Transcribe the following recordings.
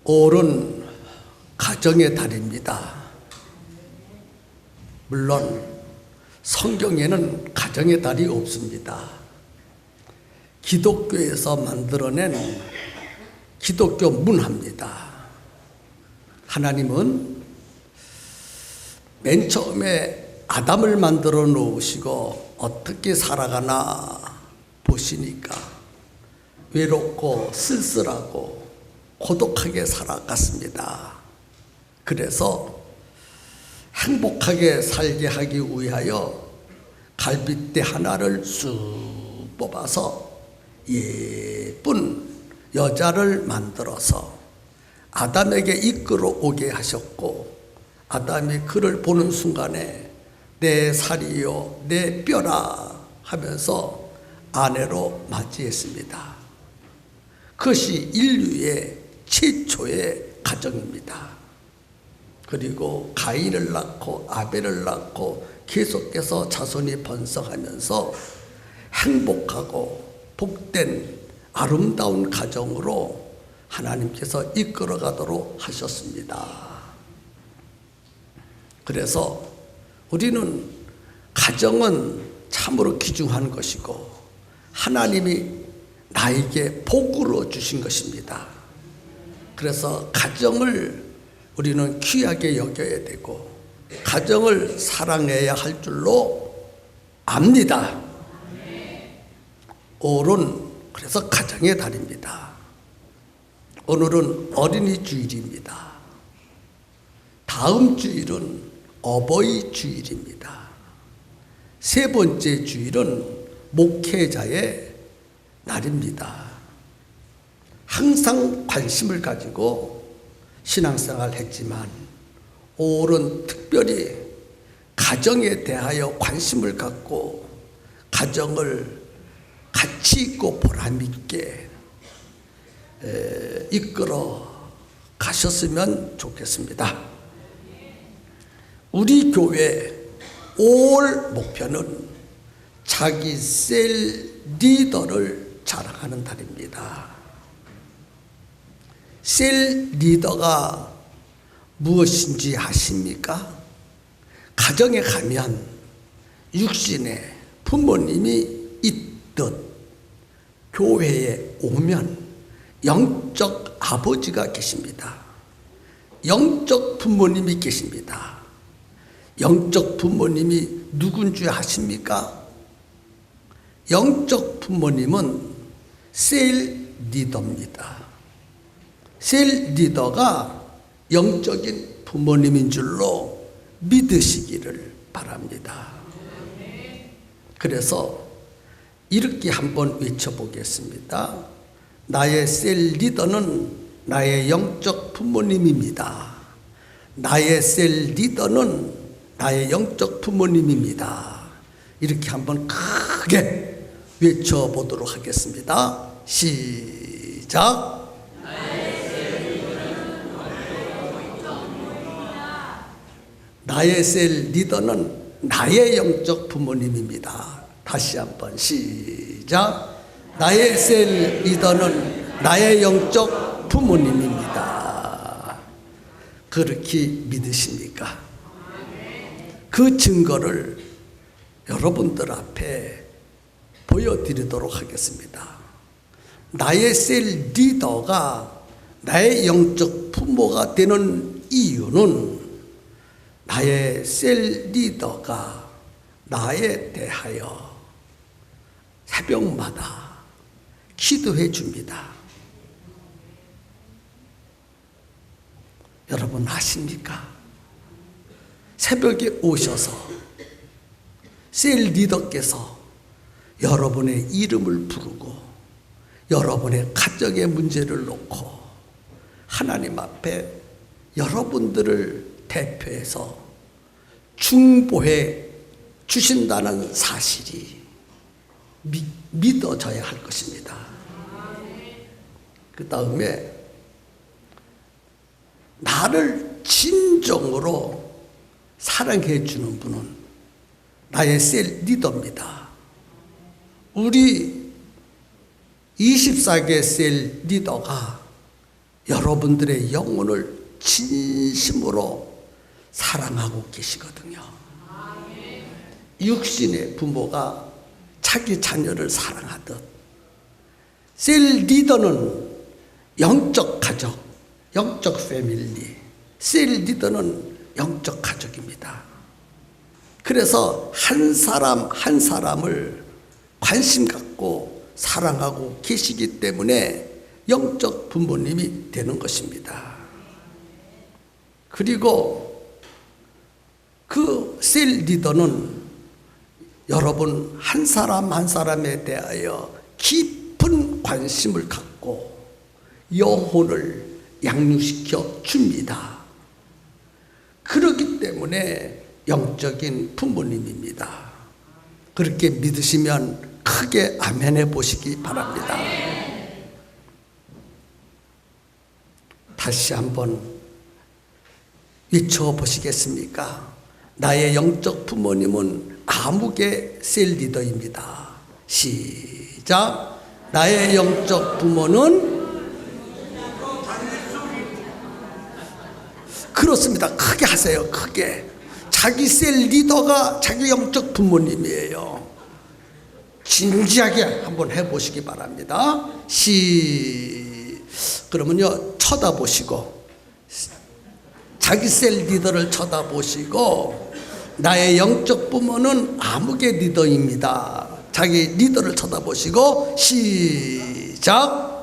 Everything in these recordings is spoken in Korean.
올은 가정의 달입니다. 물론 성경에는 가정의 달이 없습니다. 기독교에서 만들어낸 기독교 문화입니다. 하나님은 맨 처음에 아담을 만들어 놓으시고 어떻게 살아가나 보시니까 외롭고 쓸쓸하고 고독하게 살아갔습니다. 그래서 행복하게 살게 하기 위하여 갈빗대 하나를 쑥 뽑아서 예쁜 여자를 만들어서 아담에게 이끌어 오게 하셨고, 아담이 그를 보는 순간에 내 살이요 내 뼈라 하면서 아내로 맞이했습니다. 그것이 인류의 최초의 가정입니다. 그리고 가인을 낳고 아벨을 낳고 계속해서 자손이 번성하면서 행복하고 복된 아름다운 가정으로 하나님께서 이끌어가도록 하셨습니다. 그래서 우리는 가정은 참으로 귀중한 것이고 하나님이 나에게 복으로 주신 것입니다. 그래서 가정을 우리는 귀하게 여겨야 되고 가정을 사랑해야 할 줄로 압니다. 올은 그래서 가정의 달입니다. 오늘은 어린이 주일입니다. 다음 주일은 어버이 주일입니다. 세 번째 주일은 목회자의 날입니다. 항상 관심을 가지고 신앙생활을 했지만 올은 특별히 가정에 대하여 관심을 갖고 가정을 가치 있고 보람 있게 이끌어 가셨으면 좋겠습니다. 우리 교회 올 목표는 자기 셀 리더를 자랑하는 달입니다. 셀 리더가 무엇인지 아십니까? 가정에 가면 육신에 부모님이 있듯 교회에 오면 영적 아버지가 계십니다. 영적 부모님이 계십니다. 영적 부모님이 누군지 아십니까? 영적 부모님은 셀 리더입니다. 셀 리더가 영적인 부모님인 줄로 믿으시기를 바랍니다. 그래서 이렇게 한번 외쳐보겠습니다. 나의 셀 리더는 나의 영적 부모님입니다. 나의 셀 리더는 나의 영적 부모님입니다. 이렇게 한번 크게 외쳐보도록 하겠습니다. 시작! 나의 셀 리더는 나의 영적 부모님입니다. 다시 한번 시작! 나의 셀 리더는 나의 영적 부모님입니다. 그렇게 믿으십니까? 그 증거를 여러분들 앞에 보여드리도록 하겠습니다. 나의 셀 리더가 나의 영적 부모가 되는 이유는 나의 셀 리더가 나에 대하여 새벽마다 기도해 줍니다. 여러분 아십니까? 새벽에 오셔서 셀 리더께서 여러분의 이름을 부르고 여러분의 가정의 문제를 놓고 하나님 앞에 여러분들을 대표해서 중보해 주신다는 사실이 믿어져야 할 것입니다. 그 다음에 나를 진정으로 사랑해 주는 분은 나의 셀 리더입니다. 우리 24개 셀 리더가 여러분들의 영혼을 진심으로 사랑하고 계시거든요. 육신의 부모가 자기 자녀를 사랑하듯 셀 리더는 영적 가족, 영적 패밀리, 셀 리더는 영적 가족입니다. 그래서 한 사람 한 사람을 관심 갖고 사랑하고 계시기 때문에 영적 부모님이 되는 것입니다. 그리고 그 셀 리더는 여러분 한 사람 한 사람에 대하여 깊은 관심을 갖고 영혼을 양육시켜 줍니다. 그렇기 때문에 영적인 부모님입니다. 그렇게 믿으시면 크게 아멘해 보시기 바랍니다. 다시 한번 외쳐보시겠습니까? 나의 영적 부모님은 아무개 셀 리더입니다. 시작. 나의 영적 부모는 그렇습니다. 크게 하세요. 크게. 자기 셀 리더가 자기 영적 부모님이에요. 진지하게 한번 해보시기 바랍니다. 그러면요, 쳐다보시고 자기 셀 리더를 쳐다보시고 나의 영적 부모는 아무개 리더입니다. 자기 리더를 쳐다보시고 시작.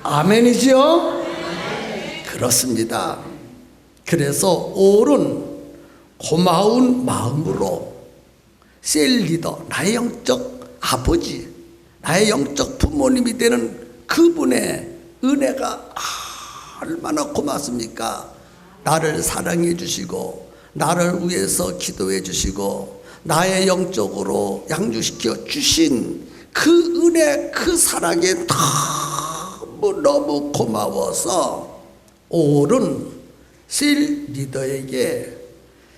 아멘이죠? 그렇습니다. 그래서 옳은 고마운 마음으로 셀 리더, 나의 영적 아버지, 나의 영적 부모님이 되는 그분의 은혜가 얼마나 고맙습니까? 나를 사랑해 주시고 나를 위해서 기도해 주시고 나의 영적으로 양육시켜 주신 그 은혜, 그 사랑에 너무 고마워서 옳은 셀 리더에게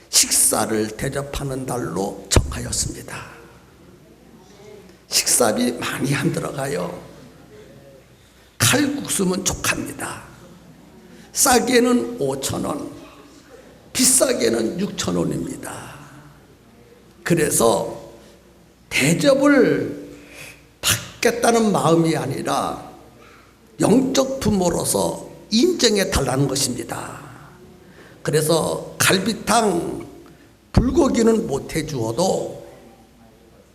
식사를 대접하는 날로 정하였습니다. 식사비 많이 안 들어가요. 칼국수면 족합니다. 싸게는 5,000원, 비싸게는 6,000원입니다. 그래서 대접을 받겠다는 마음이 아니라 영적 부모로서 인정해 달라는 것입니다. 그래서 갈비탕, 불고기는 못 해주어도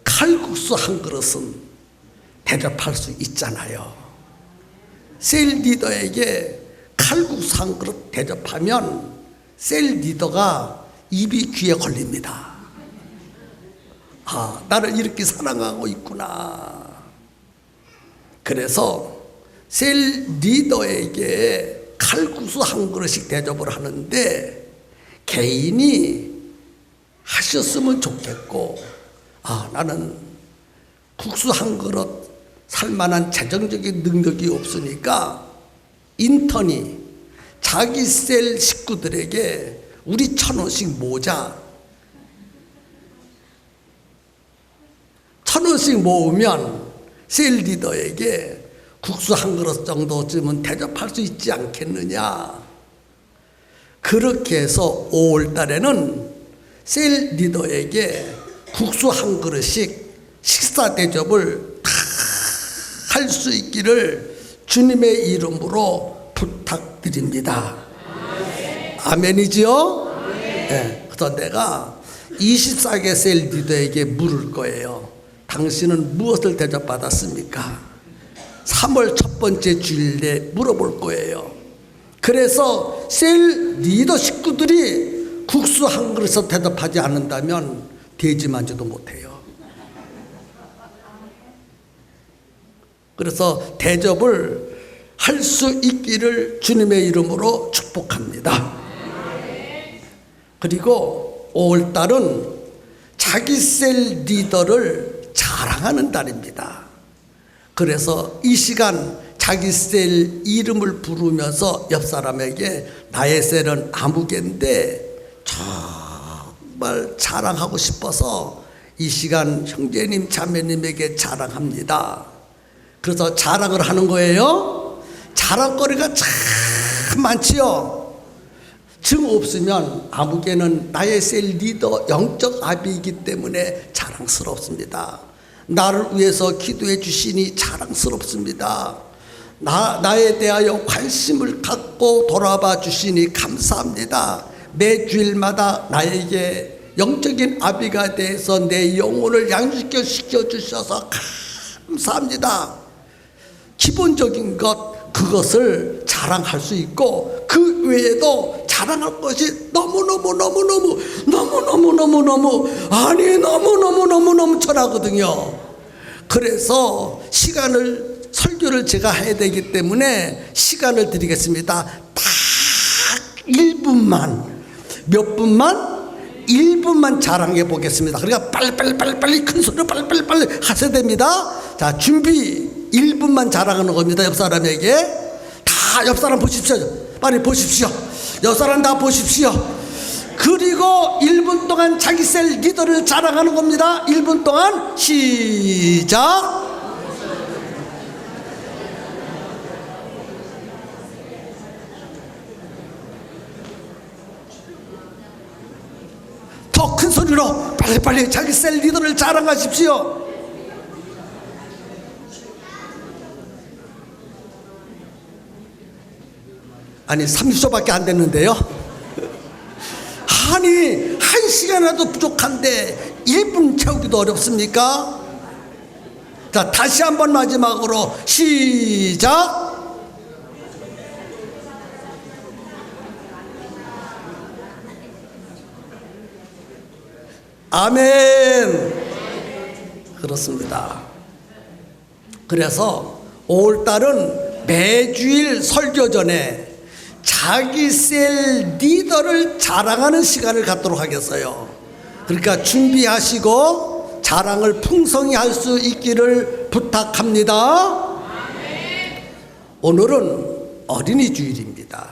칼국수 한 그릇은 대접할 수 있잖아요. 셀 리더에게 칼국수 한 그릇 대접하면 셀 리더가 입이 귀에 걸립니다. 아, 나를 이렇게 사랑하고 있구나. 그래서 셀 리더에게 칼국수 한 그릇씩 대접을 하는데 개인이 하셨으면 좋겠고, 아, 나는 국수 한 그릇 살만한 재정적인 능력이 없으니까 인턴이 자기 셀 식구들에게 우리 1,000원씩 모자 1,000원씩 모으면 셀 리더에게 국수 한 그릇 정도쯤은 대접할 수 있지 않겠느냐. 그렇게 해서 5월 달에는 셀 리더에게 국수 한 그릇씩 식사 대접을 다 할 수 있기를 주님의 이름으로 부탁드립니다. 아멘이죠? 네. 그래서 내가 24개 셀 리더에게 물을 거예요. 당신은 무엇을 대접받았습니까? 3월 첫 번째 주일에 물어볼 거예요. 그래서 셀 리더 식구들이 국수 한 그릇을 대접하지 않는다면 돼지만지도 못해요. 그래서 대접을 할 수 있기를 주님의 이름으로 축복합니다. 그리고 5월달은 자기 셀 리더를 자랑하는 달입니다. 그래서 이 시간 자기 셀 이름을 부르면서 옆 사람에게 나의 셀은 아무개인데 정말 자랑하고 싶어서 이 시간 형제님 자매님에게 자랑합니다. 그래서 자랑을 하는 거예요. 자랑거리가 참 많지요. 증 없으면 아무개는 나의 셀 리더 영적 아비이기 때문에 자랑스럽습니다. 나를 위해서 기도해 주시니 자랑스럽습니다. 나에 대하여 관심을 갖고 돌아봐 주시니 감사합니다. 매 주일마다 나에게 영적인 아비가 돼서 내 영혼을 양육시켜 주셔서 감사합니다. 기본적인 그것을 자랑할 수 있고, 그 외에도 자랑할 것이 너무너무 천하거든요. 그래서 설교를 제가 해야 되기 때문에 시간을 드리겠습니다. 딱 1분만, 몇 분만? 1분만 자랑해 보겠습니다. 그러니까 빨리 큰 소리로 빨리 하셔야 됩니다. 자, 준비. 1분만 자랑하는 겁니다. 옆 사람에게. 다 옆 사람 보십시오. 빨리 보십시오. 옆 사람 다 보십시오. 그리고 1분 동안 자기 셀 리더를 자랑하는 겁니다. 1분 동안 시작. 더 큰 소리로 빨리 자기 셀 리더를 자랑하십시오. 아니 30초밖에 안 됐는데요. 아니 1시간이라도 부족한데 1분 채우기도 어렵습니까? 자, 다시 한번 마지막으로 시작. 아멘. 그렇습니다. 그래서 5월달은 매주일 설교 전에 자기 셀 리더를 자랑하는 시간을 갖도록 하겠어요. 그러니까 준비하시고 자랑을 풍성히 할 수 있기를 부탁합니다. 오늘은 어린이 주일입니다.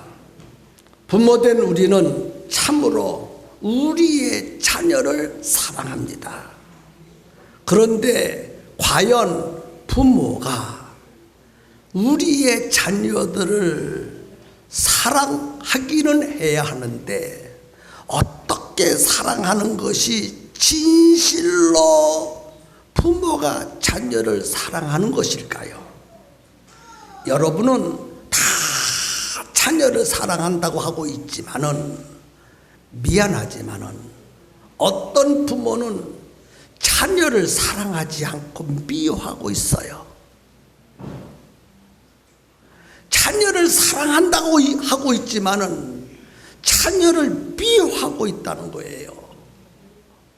부모된 우리는 참으로 우리의 자녀를 사랑합니다. 그런데 과연 부모가 우리의 자녀들을 사랑하기는 해야 하는데, 어떻게 사랑하는 것이 진실로 부모가 자녀를 사랑하는 것일까요? 여러분은 다 자녀를 사랑한다고 하고 있지만은, 미안하지만은 어떤 부모는 자녀를 사랑하지 않고 미워하고 있어요. 자녀를 사랑한다고 하고 있지만은 자녀를 미워하고 있다는 거예요.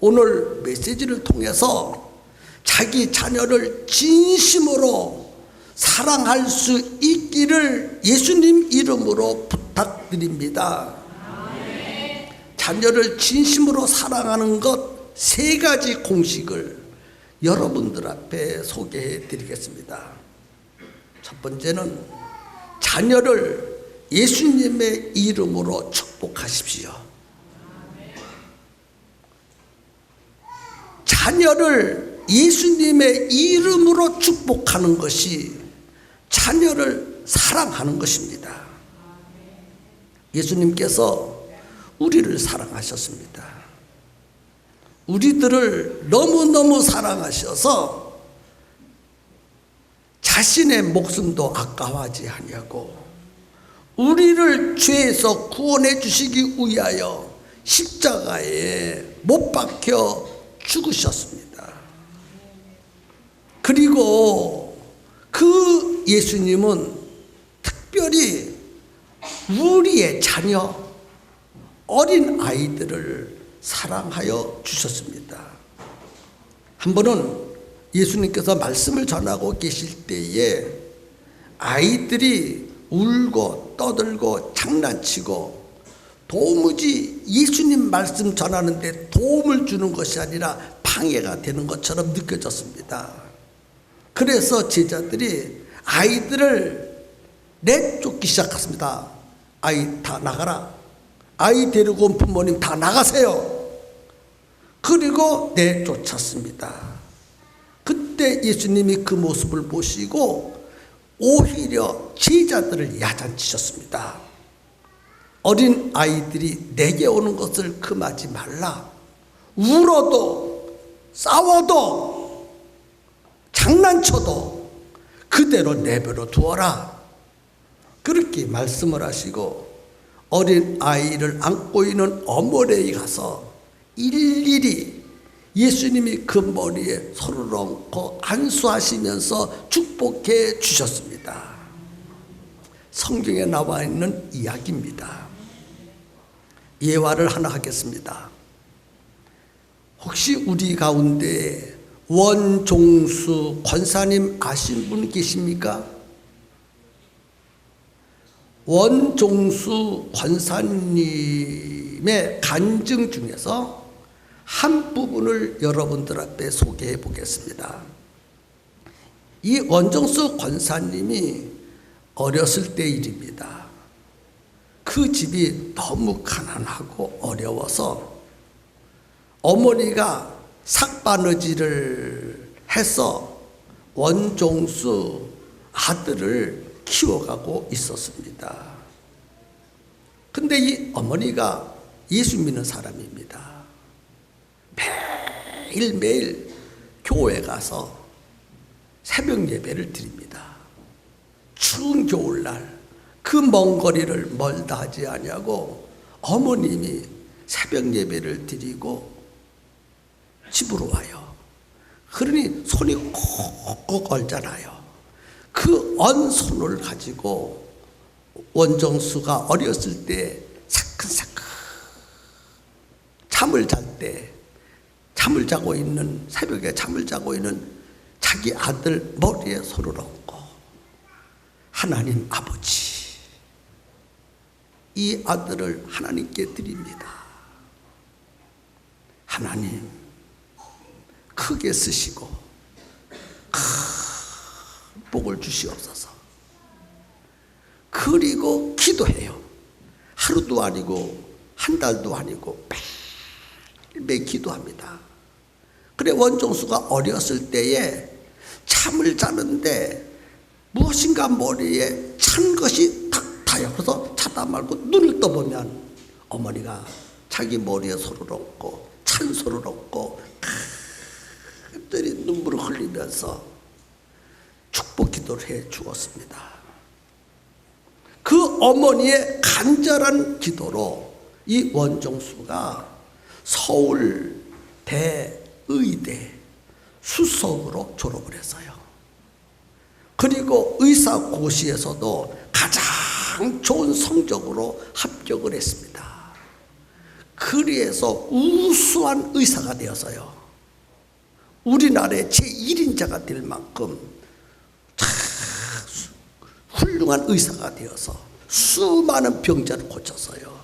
오늘 메시지를 통해서 자기 자녀를 진심으로 사랑할 수 있기를 예수님 이름으로 부탁드립니다. 자녀를 진심으로 사랑하는 것 3가지 공식을 여러분들 앞에 소개해 드리겠습니다. 첫 번째는 자녀를 예수님의 이름으로 축복하십시오. 자녀를 예수님의 이름으로 축복하는 것이 자녀를 사랑하는 것입니다. 예수님께서 우리를 사랑하셨습니다. 우리들을 너무너무 사랑하셔서 자신의 목숨도 아까워하지 아니하고 우리를 죄에서 구원해 주시기 위하여 십자가에 못 박혀 죽으셨습니다. 그리고 그 예수님은 특별히 우리의 자녀, 어린 아이들을 사랑하여 주셨습니다. 한 번은 예수님께서 말씀을 전하고 계실 때에 아이들이 울고 떠들고 장난치고 도무지 예수님 말씀 전하는데 도움을 주는 것이 아니라 방해가 되는 것처럼 느껴졌습니다. 그래서 제자들이 아이들을 내쫓기 시작했습니다. 아이 다 나가라. 아이 데리고 온 부모님 다 나가세요. 그리고 내쫓았습니다. 그때 예수님이 그 모습을 보시고 오히려 제자들을 야단치셨습니다. 어린 아이들이 내게 오는 것을 금하지 말라. 울어도 싸워도 장난쳐도 그대로 내버려 두어라. 그렇게 말씀을 하시고 어린 아이를 안고 있는 어머니에 가서 일일이 예수님이 그 머리에 손을 얹고 안수하시면서 축복해 주셨습니다. 성경에 나와 있는 이야기입니다. 예화를 하나 하겠습니다. 혹시 우리 가운데 원종수 권사님 아신 분 계십니까? 원종수 권사님의 간증 중에서 한 부분을 여러분들 앞에 소개해 보겠습니다. 이 원종수 권사님이 어렸을 때 일입니다. 그 집이 너무 가난하고 어려워서 어머니가 삭바느질을 해서 원종수 아들을 키워가고 있었습니다. 근데 이 어머니가 예수 믿는 사람입니다. 매일매일 교회 가서 새벽 예배를 드립니다. 추운 겨울날 그 먼 거리를 멀다 하지 아니하고 어머님이 새벽 예배를 드리고 집으로 와요. 그러니 손이 콕콕 얼잖아요. 그 언 손을 가지고 원종수가 어렸을 때 사근사근 잠을 잘 때 잠을 자고 있는 새벽에 잠을 자고 있는 자기 아들 머리에 손을 얹고 하나님 아버지 이 아들을 하나님께 드립니다. 하나님 크게 쓰시고 큰 복을 주시옵소서. 그리고 기도해요. 하루도 아니고 한 달도 아니고 매일 기도합니다. 그래 원종수가 어렸을 때에 잠을 자는데 무엇인가 머리에 찬 것이 탁 타요. 그래서 자다 말고 눈을 떠보면 어머니가 자기 머리에 손을 얹고 찬 손을 얹고 간절히 눈물을 흘리면서 축복 기도를 해 주었습니다. 그 어머니의 간절한 기도로 이 원종수가 서울 대의대 수석으로 졸업을 했어요. 그리고 의사고시에서도 가장 좋은 성적으로 합격을 했습니다. 그래서 우수한 의사가 되었어요. 우리나라의 제1인자가 될 만큼 훌륭한 의사가 되어서 수많은 병자를 고쳤어요.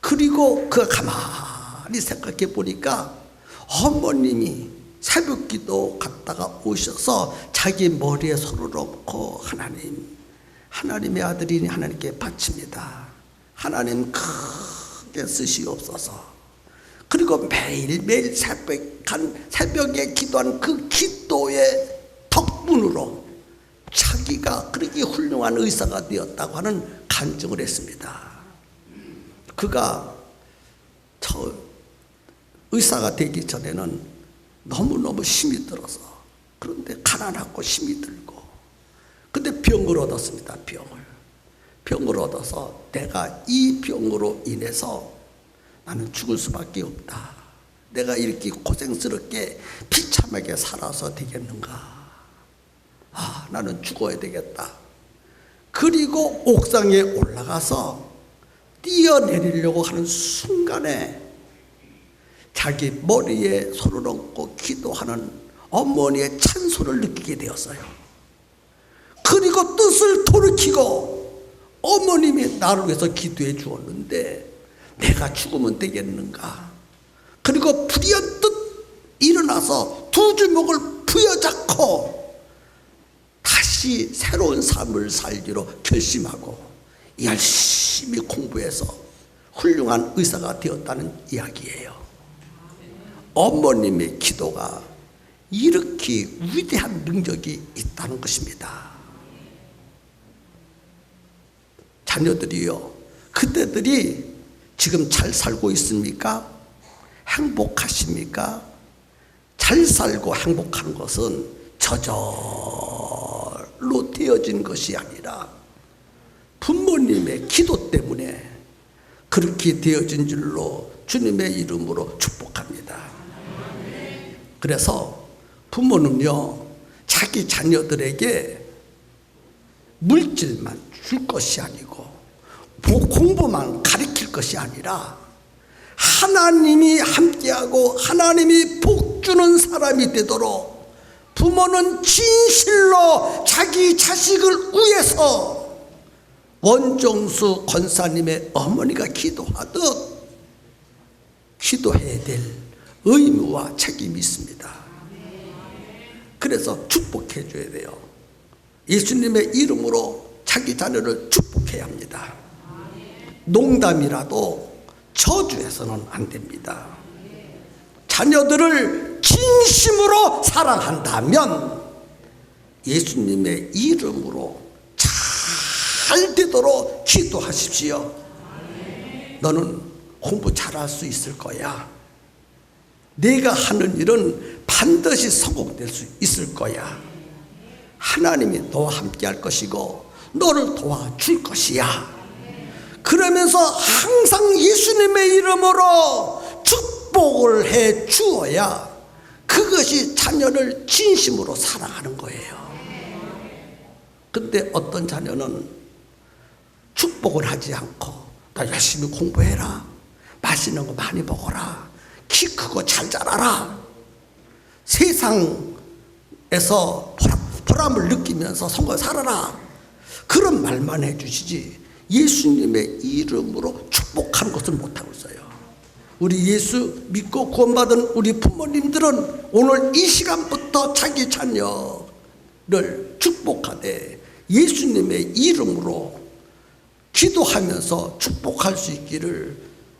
그리고 그가 가만히 생각해 보니까 어머님이 새벽기도 갔다가 오셔서 자기 머리에 손을 얹고 하나님의 아들이니 하나님께 바칩니다. 하나님 크게 쓰시옵소서. 그리고 매일매일 새벽에 기도한 그 기도의 덕분으로 자기가 그렇게 훌륭한 의사가 되었다고 하는 간증을 했습니다. 그가 의사가 되기 전에는 너무너무 힘이 들어서 그런데 가난하고 힘이 들고 근데 병을 얻었습니다. 병을 얻어서 내가 이 병으로 인해서 나는 죽을 수밖에 없다. 내가 이렇게 고생스럽게 비참하게 살아서 되겠는가. 나는 죽어야 되겠다. 그리고 옥상에 올라가서 뛰어내리려고 하는 순간에 자기 머리에 손을 얹고 기도하는 어머니의 찬소를 느끼게 되었어요. 그리고 뜻을 돌이키고 어머님이 나를 위해서 기도해 주었는데 내가 죽으면 되겠는가. 그리고 불현듯 일어나서 두 주먹을 부여잡고 다시 새로운 삶을 살기로 결심하고 열심히 공부해서 훌륭한 의사가 되었다는 이야기예요. 어머님의 기도가 이렇게 위대한 능력이 있다는 것입니다. 자녀들이요, 그때들이 지금 잘 살고 있습니까? 행복하십니까? 잘 살고 행복한 것은 저절로 되어진 것이 아니라 부모님의 기도 때문에 그렇게 되어진 줄로 주님의 이름으로 축복합니다. 그래서 부모는요, 자기 자녀들에게 물질만 줄 것이 아니고 공부만 가르칠 것이 아니라 하나님이 함께하고 하나님이 복 주는 사람이 되도록 부모는 진실로 자기 자식을 위해서 원종수 권사님의 어머니가 기도하듯 기도해야 될 의무와 책임이 있습니다. 그래서 축복해 줘야 돼요. 예수님의 이름으로 자기 자녀를 축복해야 합니다. 농담이라도 저주해서는 안 됩니다. 자녀들을 진심으로 사랑한다면 예수님의 이름으로 잘 되도록 기도하십시오. 너는 공부 잘할 수 있을 거야. 내가 하는 일은 반드시 성공될 수 있을 거야. 하나님이 너와 함께 할 것이고 너를 도와줄 것이야. 그러면서 항상 예수님의 이름으로 축복을 해 주어야 그것이 자녀를 진심으로 사랑하는 거예요. 근데 어떤 자녀는 축복을 하지 않고 나 열심히 공부해라, 맛있는 거 많이 먹어라, 키 크고 잘 자라라, 세상에서 보람을 느끼면서 성공을 살아라, 그런 말만 해주시지 예수님의 이름으로 축복하는 것을 못하고 있어요. 우리 예수 믿고 구원받은 우리 부모님들은 오늘 이 시간부터 자기 자녀를 축복하되 예수님의 이름으로 기도하면서 축복할 수 있기를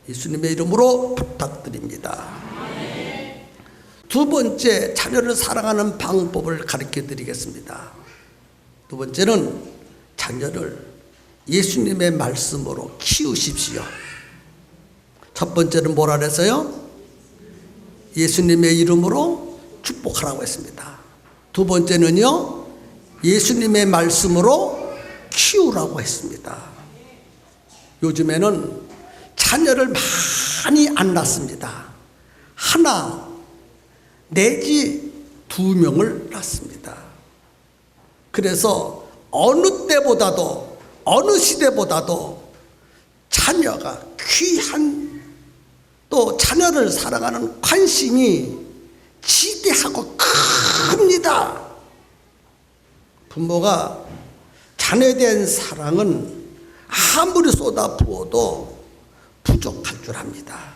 예수님의 이름으로 부탁드립니다. 두 번째, 자녀를 사랑하는 방법을 가르쳐 드리겠습니다. 두 번째는 자녀를 예수님의 말씀으로 키우십시오. 첫 번째는 뭐라 그랬어요? 예수님의 이름으로 축복하라고 했습니다. 두 번째는요, 예수님의 말씀으로 키우라고 했습니다. 요즘에는 자녀를 많이 안 낳습니다. 하나 내지 두 명을 낳습니다. 그래서 어느 때보다도 어느 시대보다도 자녀가 귀한, 또 자녀를 사랑하는 관심이 지대하고 큽니다. 부모가 자녀에 대한 사랑은 아무리 쏟아부어도 부족할 줄 압니다.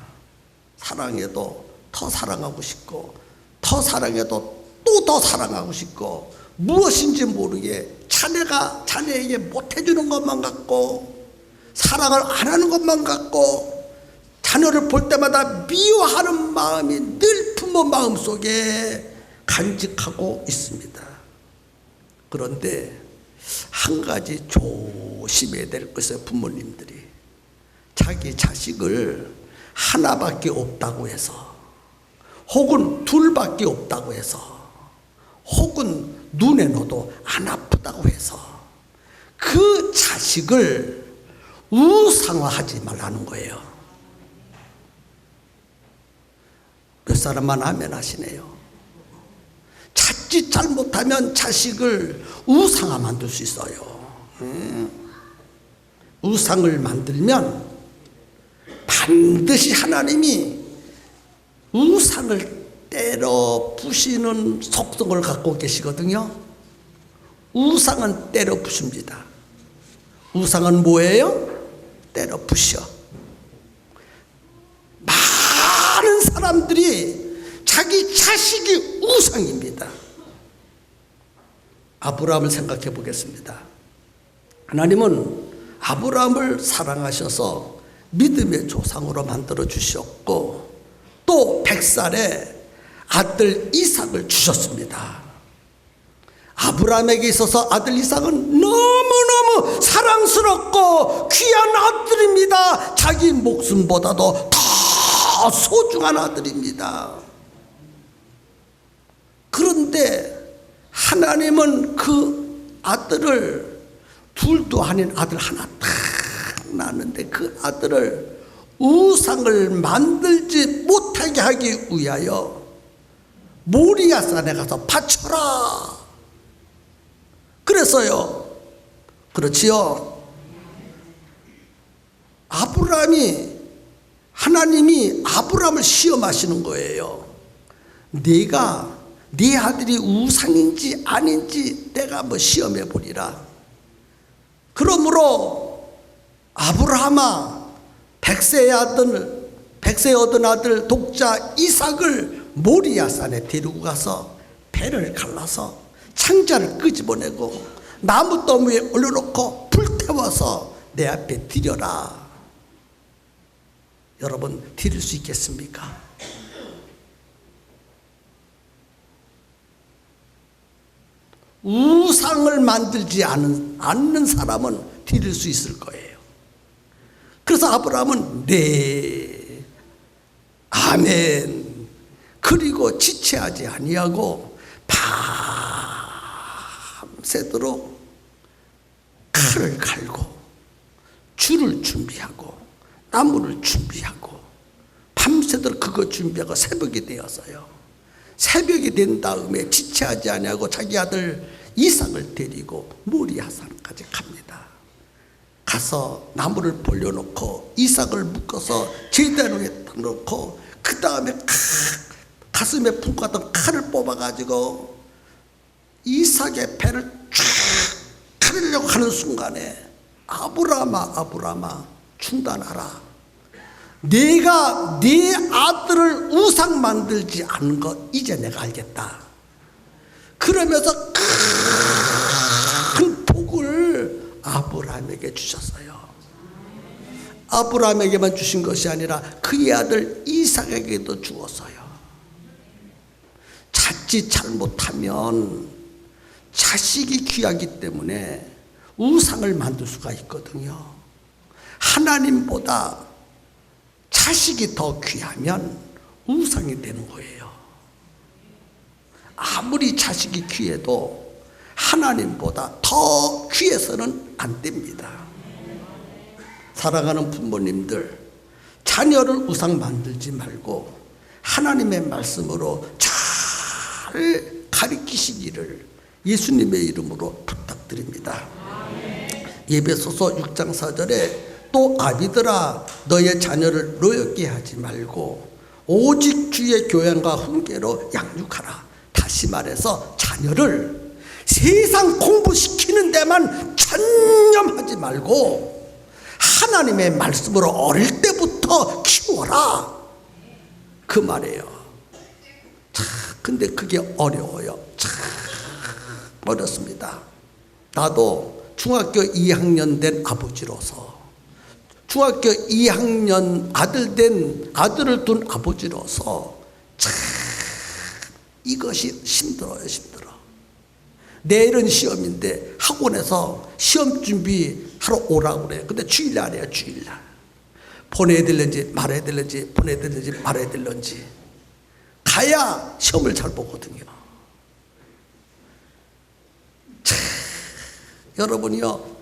사랑해도 더 사랑하고 싶고, 더 사랑해도 또 더 사랑하고 싶고, 무엇인지 모르게 자녀가 자녀에게 못해주는 것만 같고, 사랑을 안 하는 것만 같고, 자녀를 볼 때마다 미워하는 마음이 늘 부모 마음속에 간직하고 있습니다. 그런데 한 가지 조심해야 될 것은 부모님들이 자기 자식을 하나밖에 없다고 해서, 혹은 둘밖에 없다고 해서, 혹은 눈에 넣어도 안 아프다고 해서 그 자식을 우상화하지 말라는 거예요. 몇 사람만 하면 하시네요. 자칫 잘못하면 자식을 우상화 만들 수 있어요. 우상을 만들면 반드시 하나님이 우상을 때려 부시는 속성을 갖고 계시거든요. 우상은 때려 부십니다. 우상은 뭐예요? 때려 부셔. 많은 사람들이 자기 자식이 우상입니다. 아브라함을 생각해 보겠습니다. 하나님은 아브라함을 사랑하셔서 믿음의 조상으로 만들어 주셨고, 또 100살에 아들 이삭을 주셨습니다. 아브라함에게 있어서 아들 이삭은 너무너무 사랑스럽고 귀한 아들입니다. 자기 목숨보다도 더 소중한 아들입니다. 그런데 하나님은 그 아들을, 둘도 아닌 아들 하나 딱 낳았는데 그 아들을 우상을 만들지 못하게 하기 위하여 모리아산에 가서 바쳐라. 그래서요, 그렇지요, 하나님이 아브라함을 시험하시는 거예요. 네가 네 아들이 우상인지 아닌지 내가 한번 시험해 보리라. 그러므로 아브라함아, 백세에 얻은 아들 독자 이삭을 모리아산에 데리고 가서 배를 갈라서 창자를 끄집어내고 나무 더미에 올려놓고 불태워서 내 앞에 드려라. 여러분, 드릴 수 있겠습니까? 우상을 만들지 않는 사람은 드릴 수 있을 거예요. 그래서 아브라함은 네, 아멘. 그리고 지체하지 아니하고 밤새도록 칼을 갈고 줄을 준비하고 나무를 준비하고 밤새도록 그거 준비하고 새벽이 되었어요. 새벽이 된 다음에 지체하지 아니하고 자기 아들 이삭을 데리고 모리아산까지 갑니다. 가서 나무를 벌려놓고 이삭을 묶어서 제단 위에 놓고 그 다음에 가슴에 품고 칼을 뽑아가지고 이삭의 배를 쫙 가르려고 하는 순간에 아브라함아 중단하라. 네가 네 아들을 우상 만들지 않은 것 이제 내가 알겠다. 그러면서 큰 복을 아브라함에게 주셨어요. 아브라함에게만 주신 것이 아니라 그의 아들 이삭에게도 주었어요. 자칫 잘못하면 자식이 귀하기 때문에 우상을 만들 수가 있거든요. 하나님보다 자식이 더 귀하면 우상이 되는 거예요. 아무리 자식이 귀해도 하나님보다 더 귀해서는 안 됩니다. 사랑하는 부모님들, 자녀를 우상 만들지 말고 하나님의 말씀으로 잘 가르치시기를 예수님의 이름으로 부탁드립니다. 에베소서 6장 4절에 또 아비들아, 너의 자녀를 노엽게 하지 말고 오직 주의 교양과 훈계로 양육하라. 다시 말해서 자녀를 세상 공부시키는 데만 전념하지 말고 하나님의 말씀으로 어릴 때부터 키워라. 그 말이에요. 근데 그게 어려워요. 참 어렵습니다. 나도 중학교 2학년 된 아버지로서, 중학교 2학년 아들을 둔 아버지로서 참 이것이 힘들어요. 내일은 시험인데 학원에서 시험 준비하러 오라고 그래요. 근데 주일날이에요. 주일날 보내야 될는지 말아야 될는지, 보내야 될는지 말아야 될는지 가야 시험을 잘 보거든요. 참, 여러분이요,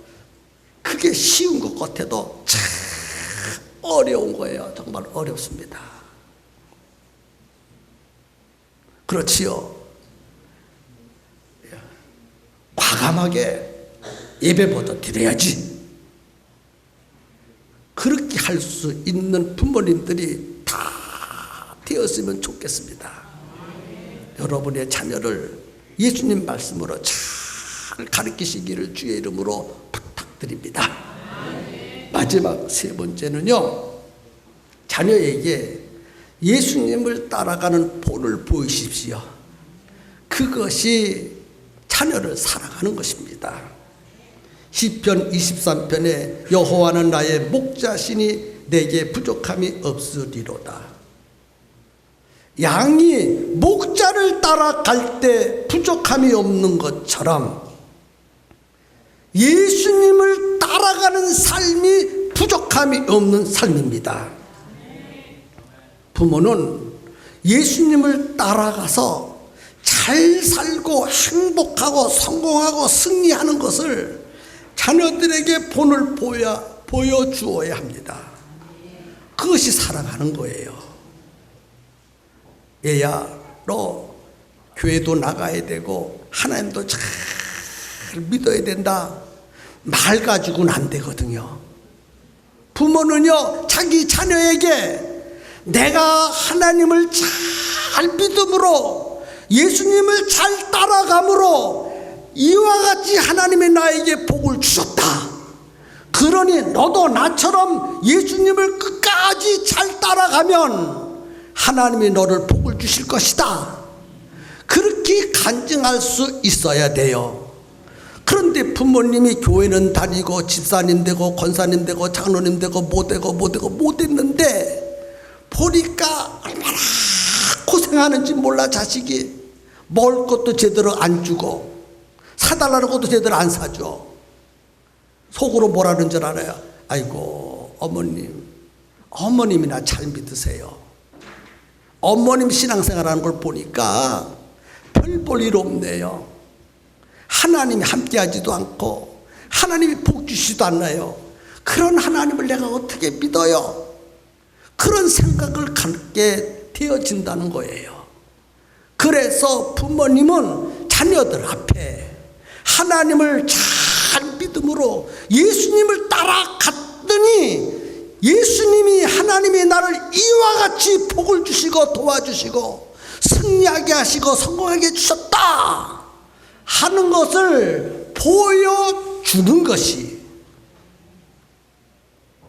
그게 쉬운 것 같아도 참 어려운 거예요. 정말 어렵습니다. 그렇지요. 과감하게 예배보다 드려야지. 그렇게 할 수 있는 부모님들이 다 되었으면 좋겠습니다. 여러분의 자녀를 예수님 말씀으로 잘 가르치시기를 주의 이름으로 부탁드립니다. 마지막 세 번째는요, 자녀에게 예수님을 따라가는 본을 보이십시오. 그것이 자녀를 사랑하는 것입니다. 시편 23편에 여호와는 나의 목자시니 내게 부족함이 없으리로다. 양이 목자를 따라갈 때 부족함이 없는 것처럼 예수님을 따라가는 삶이 부족함이 없는 삶입니다. 부모는 예수님을 따라가서 잘 살고 행복하고 성공하고 승리하는 것을 자녀들에게 본을 보여주어야 합니다. 그것이 사랑하는 거예요. 얘야, 너 교회도 나가야 되고 하나님도 잘 믿어야 된다. 말 가지고는 안 되거든요. 부모는요, 자기 자녀에게 내가 하나님을 잘 믿음으로 예수님을 잘 따라감으로 이와 같이 하나님이 나에게 복을 주셨다. 그러니 너도 나처럼 예수님을 끝까지 잘 따라가면 하나님이 너를 복을 주실 것이다. 그렇게 간증할 수 있어야 돼요. 그런데 부모님이 교회는 다니고 집사님 되고 권사님 되고 장로님 되고 못 됐는데 보니까 얼마나 고생하는지 몰라. 자식이 먹을 것도 제대로 안 주고 사달라는 것도 제대로 안 사줘. 속으로 뭐라는 줄 알아요? 아이고 어머님이나 잘 믿으세요. 어머님 신앙생활하는 걸 보니까 별 볼 일 없네요. 하나님이 함께하지도 않고 하나님이 복 주시지도 않나요? 그런 하나님을 내가 어떻게 믿어요? 그런 생각을 갖게 되어진다는 거예요. 그래서 부모님은 자녀들 앞에 하나님을 잘 믿음으로 예수님을 따라갔더니 예수님이 하나님이 나를 이와 같이 복을 주시고 도와주시고 승리하게 하시고 성공하게 해주셨다 하는 것을 보여주는 것이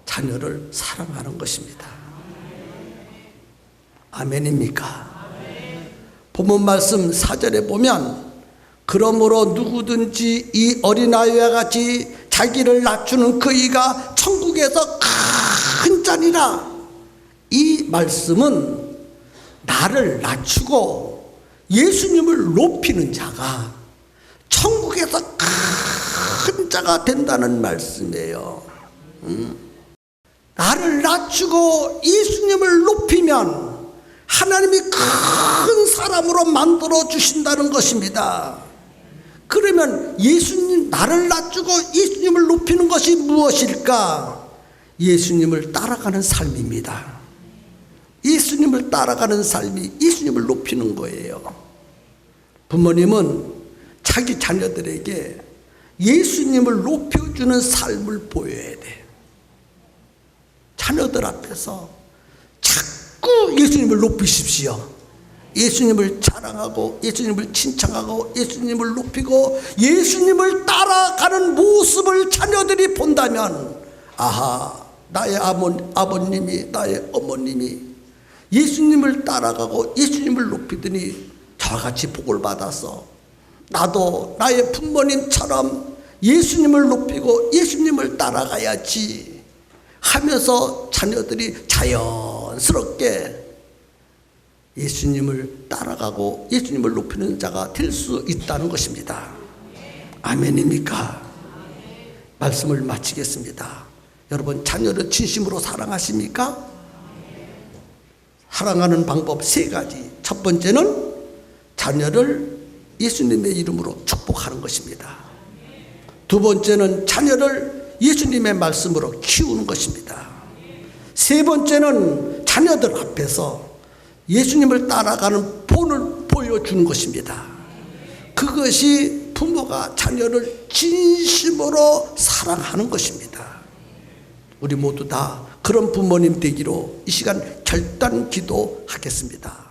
자녀를 사랑하는 것입니다. 아멘입니까? 본문 말씀 4절에 보면 그러므로 누구든지 이 어린아이와 같이 자기를 낮추는 그이가 천국에서 큰 자니라. 이 말씀은 나를 낮추고 예수님을 높이는 자가 천국에서 큰 자가 된다는 말씀이에요. 나를 낮추고 예수님을 높이면 하나님이 큰 사람으로 만들어 주신다는 것입니다. 그러면 나를 낮추고 예수님을 높이는 것이 무엇일까? 예수님을 따라가는 삶입니다. 예수님을 따라가는 삶이 예수님을 높이는 거예요. 부모님은 자기 자녀들에게 예수님을 높여주는 삶을 보여야 돼. 자녀들 앞에서 자꾸 예수님을 높이십시오. 예수님을 자랑하고 예수님을 칭찬하고 예수님을 높이고 예수님을 따라가는 모습을 자녀들이 본다면 아하, 나의 아버님이 나의 어머님이 예수님을 따라가고 예수님을 높이더니 저와 같이 복을 받아서 나도 나의 부모님처럼 예수님을 높이고 예수님을 따라가야지 하면서 자녀들이 자연스럽게 예수님을 따라가고 예수님을 높이는 자가 될 수 있다는 것입니다. 아멘입니까? 말씀을 마치겠습니다. 여러분, 자녀를 진심으로 사랑하십니까? 사랑하는 방법 3가지. 첫 번째는 자녀를 예수님의 이름으로 축복하는 것입니다. 두 번째는 자녀를 예수님의 말씀으로 키우는 것입니다. 세 번째는 자녀들 앞에서 예수님을 따라가는 본을 보여주는 것입니다. 그것이 부모가 자녀를 진심으로 사랑하는 것입니다. 우리 모두 다 그런 부모님 되기로 이 시간 결단 기도하겠습니다.